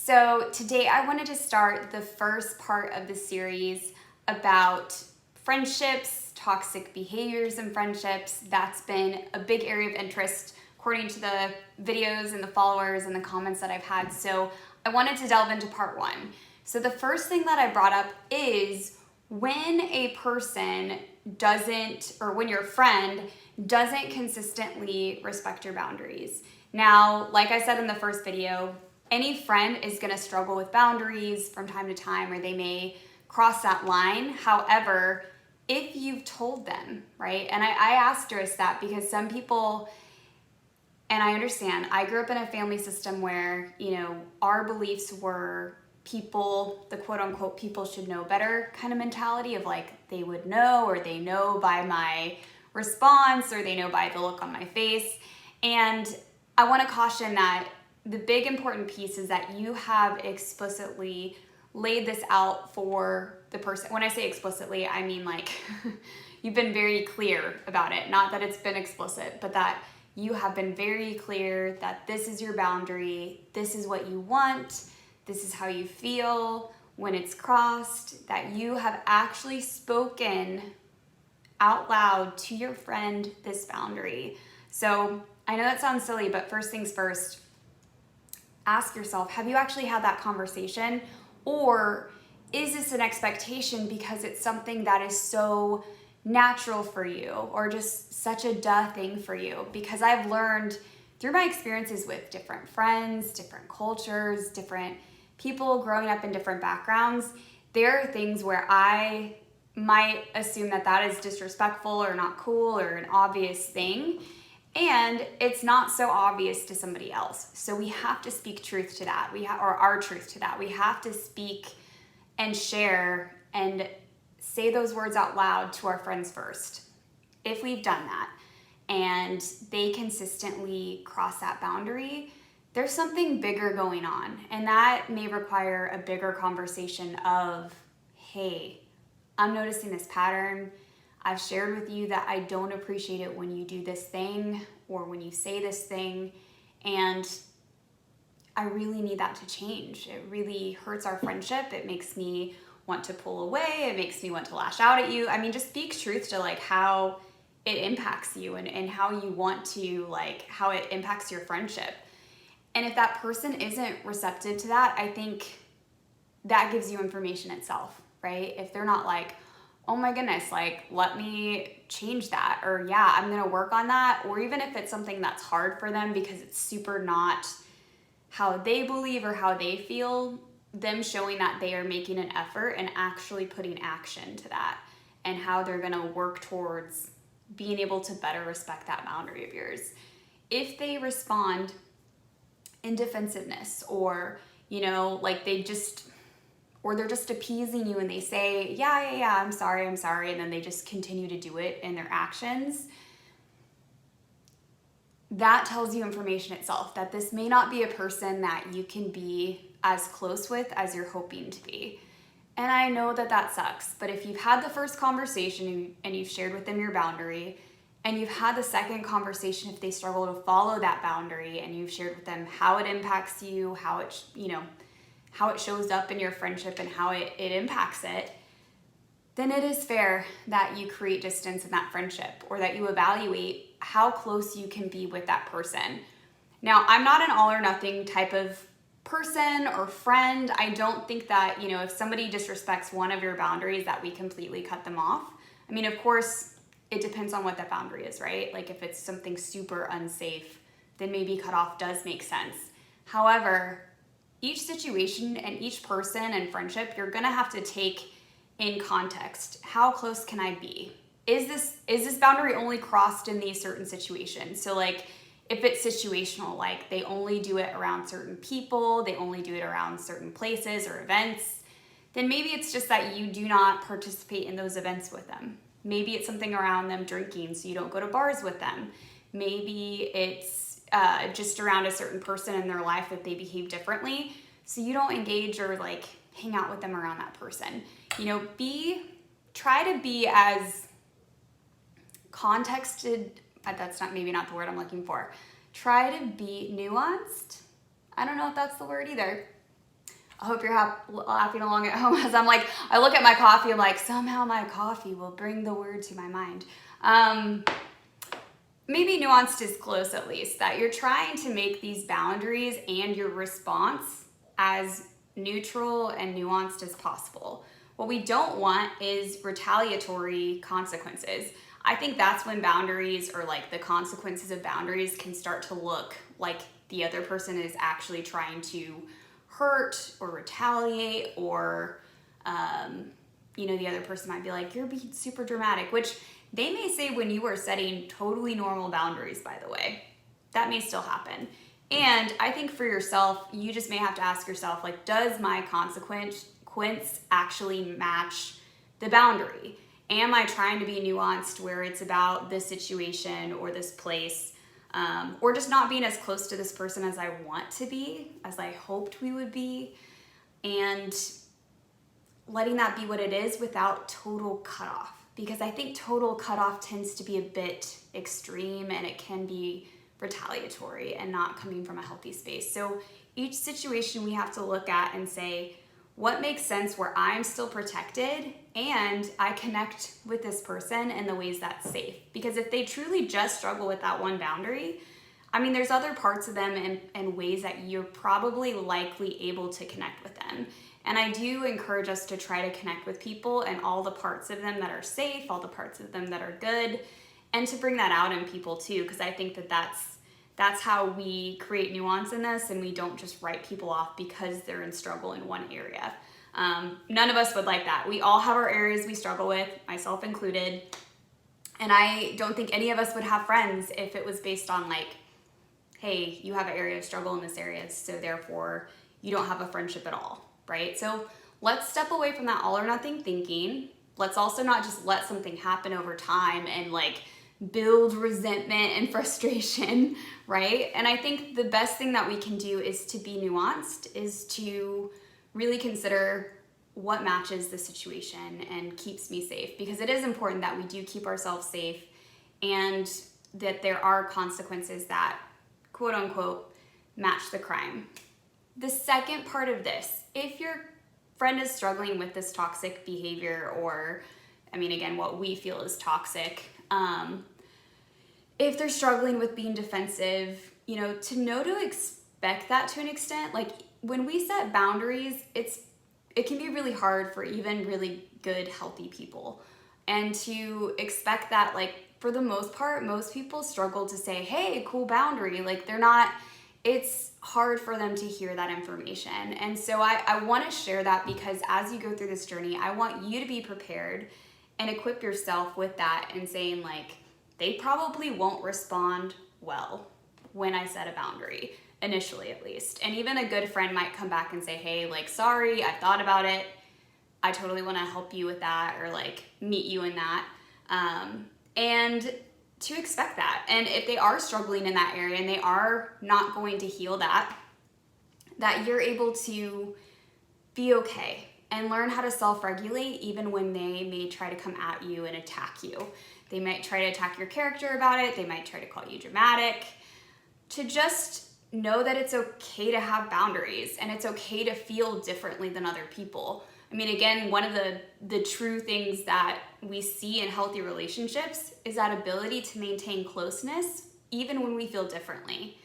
So today I wanted to start the first part of the series about friendships, toxic behaviors in friendships. That's been a big area of interest according to the videos and the followers and the comments that I've had. So I wanted to delve into part one. So the first thing that I brought up is when a person doesn't, or when your friend doesn't consistently respect your boundaries. Now, like I said in the first video, any friend is going to struggle with boundaries from time to time, or they may cross that line. However, if you've told them, right? And I asterisk that because some people, and I understand, I grew up in a family system where, our beliefs were people, the quote unquote people should know better kind of mentality of like they would know, or they know by my response, or they know by the look on my face. And I want to caution that the big important piece is that you have explicitly laid this out for the person. When I say explicitly, I mean like you've been very clear about it. Not that it's been explicit, but that you have been very clear that this is your boundary, this is what you want, this is how you feel when it's crossed, that you have actually spoken out loud to your friend this boundary. So I know that sounds silly, but first things first, ask yourself, have you actually had that conversation? Or is this an expectation because it's something that is so natural for you, or just such a duh thing for you? Because I've learned through my experiences with different friends, different cultures, different people growing up in different backgrounds, there are things where I might assume that that is disrespectful or not cool or an obvious thing. And it's not so obvious to somebody else. So we have to speak truth to that. Or our truth to that. We have to speak and share and say those words out loud to our friends first. If we've done that and they consistently cross that boundary, there's something bigger going on. And that may require a bigger conversation of, hey, I'm noticing this pattern. I've shared with you that I don't appreciate it when you do this thing or when you say this thing, and I really need that to change. It really hurts our friendship. It makes me want to pull away. It makes me want to lash out at you. I mean, just speak truth to like how it impacts you and how you want to, like how it impacts your friendship. And if that person isn't receptive to that, I think that gives you information itself, right? If they're not like, oh my goodness, like, let me change that, or yeah, I'm gonna work on that, or even if it's something that's hard for them because it's super not how they believe or how they feel, them showing that they are making an effort and actually putting action to that and how they're gonna work towards being able to better respect that boundary of yours. If they respond in defensiveness, or, like or they're just appeasing you and they say, yeah, I'm sorry, and then they just continue to do it in their actions, that tells you information itself, that this may not be a person that you can be as close with as you're hoping to be. And I know that that sucks, but if you've had the first conversation and you've shared with them your boundary, and you've had the second conversation if they struggle to follow that boundary, and you've shared with them how it impacts you, how it, how it shows up in your friendship and how it impacts it, then it is fair that you create distance in that friendship, or that you evaluate how close you can be with that person. Now, I'm not an all or nothing type of person or friend. I don't think that, if somebody disrespects one of your boundaries, that we completely cut them off. I mean, of course, it depends on what that boundary is, right? Like if it's something super unsafe, then maybe cut off does make sense. However, each situation and each person and friendship, you're gonna have to take in context. How close can I be? Is this boundary only crossed in these certain situations? So like if it's situational, like they only do it around certain people, they only do it around certain places or events, then maybe it's just that you do not participate in those events with them. Maybe it's something around them drinking, so you don't go to bars with them. Maybe it's just around a certain person in their life that they behave differently, so you don't engage or like hang out with them around that person. Try to be as contexted, that's maybe not the word I'm looking for. Try to be nuanced. I don't know if that's the word either. I hope you're laughing along at home as I look at my coffee, I'm like, somehow my coffee will bring the word to my mind. Maybe nuanced is close, at least, that you're trying to make these boundaries and your response as neutral and nuanced as possible. What we don't want is retaliatory consequences. I think that's when boundaries, or like the consequences of boundaries, can start to look like the other person is actually trying to hurt or retaliate, or the other person might be like, you're being super dramatic, which they may say when you are setting totally normal boundaries, by the way. That may still happen. And I think for yourself, you just may have to ask yourself, like, does my consequence actually match the boundary? Am I trying to be nuanced where it's about this situation or this place, or just not being as close to this person as I want to be, as I hoped we would be, and letting that be what it is without total cutoff? Because I think total cutoff tends to be a bit extreme, and it can be retaliatory and not coming from a healthy space. So each situation we have to look at and say, what makes sense where I'm still protected and I connect with this person in the ways that's safe? Because if they truly just struggle with that one boundary, I mean, there's other parts of them and ways that you're probably likely able to connect with them. And I do encourage us to try to connect with people and all the parts of them that are safe, all the parts of them that are good, and to bring that out in people too, because I think that that's how we create nuance in this, and we don't just write people off because they're in struggle in one area. None of us would like that. We all have our areas we struggle with, myself included, and I don't think any of us would have friends if it was based on like, hey, you have an area of struggle in this area, so therefore you don't have a friendship at all, right? So let's step away from that all or nothing thinking. Let's also not just let something happen over time and like build resentment and frustration, right? And I think the best thing that we can do is to be nuanced, is to really consider what matches the situation and keeps me safe, because it is important that we do keep ourselves safe and that there are consequences that, quote unquote, match the crime. The second part of this, if your friend is struggling with this toxic behavior, or, I mean, again, what we feel is toxic, if they're struggling with being defensive, to know to expect that to an extent. Like when we set boundaries, it can be really hard for even really good, healthy people. And to expect that, like, for the most part, most people struggle to say, hey, cool boundary. Like it's hard for them to hear that information. And so I want to share that, because as you go through this journey, I want you to be prepared and equip yourself with that, and saying like, they probably won't respond well when I set a boundary, initially at least. And even a good friend might come back and say, hey, like, sorry, I thought about it. I totally want to help you with that, or like meet you in that. And to expect that. And if they are struggling in that area and they are not going to heal that you're able to be okay and learn how to self-regulate even when they may try to come at you and attack you. They might try to attack your character about it. They might try to call you dramatic. To just know that it's okay to have boundaries, and it's okay to feel differently than other people. I mean, again, one of the true things that we see in healthy relationships is that ability to maintain closeness even when we feel differently.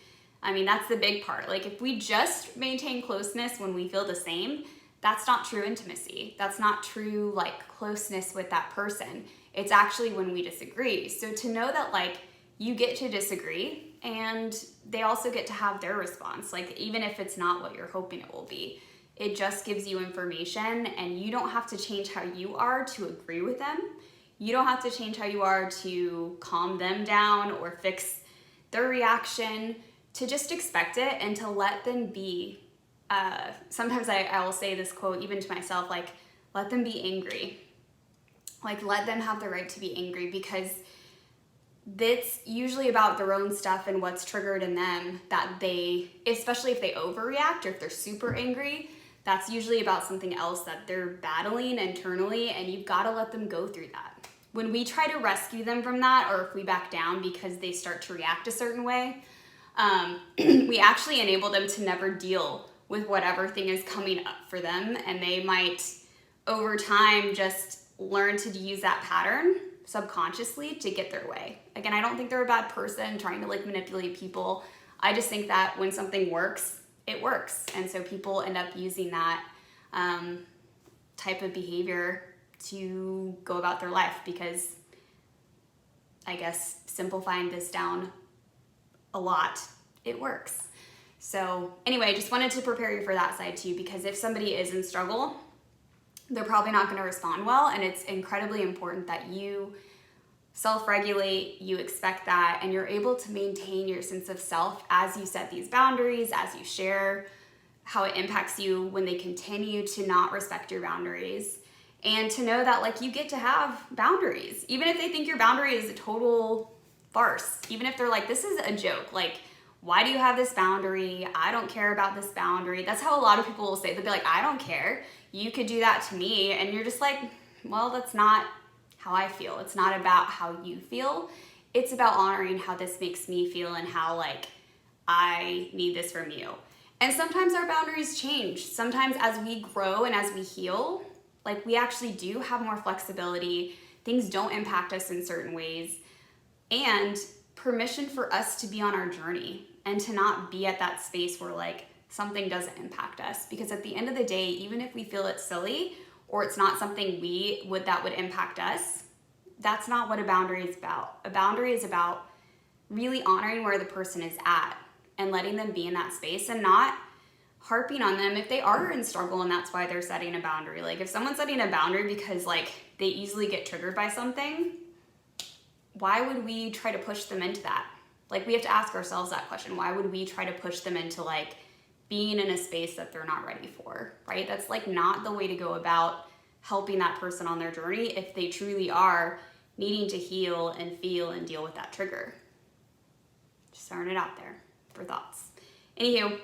I mean, that's the big part. Like, if we just maintain closeness when we feel the same, that's not true intimacy. That's not true, like, closeness with that person. It's actually when we disagree. So to know that, like, you get to disagree and they also get to have their response, like, even if it's not what you're hoping it will be. It just gives you information, and you don't have to change how you are to agree with them. You don't have to change how you are to calm them down or fix their reaction. To just expect it and to let them be. Sometimes I will say this quote even to myself, like, let them be angry. Like, let them have the right to be angry, because that's usually about their own stuff and what's triggered in them, that they, especially if they overreact or if they're super angry, that's usually about something else that they're battling internally, and you've got to let them go through that. When we try to rescue them from that, or if we back down because they start to react a certain way, we actually enable them to never deal with whatever thing is coming up for them, and they might over time just learn to use that pattern subconsciously to get their way. Again, I don't think they're a bad person trying to like manipulate people. I just think that when something works, it works. And so people end up using that type of behavior to go about their life, because I guess simplifying this down a lot, it works. So anyway, just wanted to prepare you for that side too, because if somebody is in struggle, they're probably not going to respond well. And it's incredibly important that you self-regulate, you expect that, and you're able to maintain your sense of self as you set these boundaries, as you share how it impacts you when they continue to not respect your boundaries. And to know that like you get to have boundaries, even if they think your boundary is a total farce, even if they're like, this is a joke, like, why do you have this boundary? I don't care about this boundary. That's how a lot of people will say. They'll be like, I don't care. You could do that to me. And you're just like, well, that's not how I feel. It's not about how you feel. It's about honoring how this makes me feel and how like I need this from you. And sometimes our boundaries change. Sometimes as we grow and as we heal, like we actually do have more flexibility. Things don't impact us in certain ways. And permission for us to be on our journey and to not be at that space where like something doesn't impact us. Because at the end of the day, even if we feel it's silly or it's not something that would impact us, that's not what a boundary is about. A boundary is about really honoring where the person is at and letting them be in that space and not harping on them if they are in struggle and that's why they're setting a boundary. Like if someone's setting a boundary because like they easily get triggered by something, why would we try to push them into that? Like we have to ask ourselves that question. Why would we try to push them into like being in a space that they're not ready for, right? That's like not the way to go about helping that person on their journey if they truly are needing to heal and feel and deal with that trigger. Just throwing it out there for thoughts. Anywho,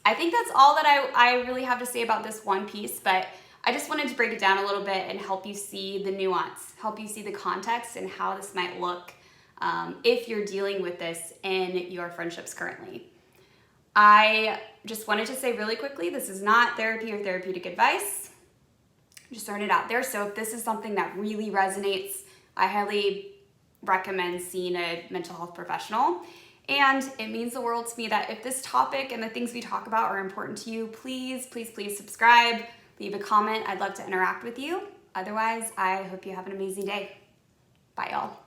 I think that's all that I really have to say about this one piece, but I just wanted to break it down a little bit and help you see the nuance, help you see the context and how this might look if you're dealing with this in your friendships currently. I just wanted to say really quickly, this is not therapy or therapeutic advice. Just throwing it out there. So if this is something that really resonates, I highly recommend seeing a mental health professional. And it means the world to me that if this topic and the things we talk about are important to you, please, please, please subscribe, leave a comment. I'd love to interact with you. Otherwise, I hope you have an amazing day. Bye, y'all.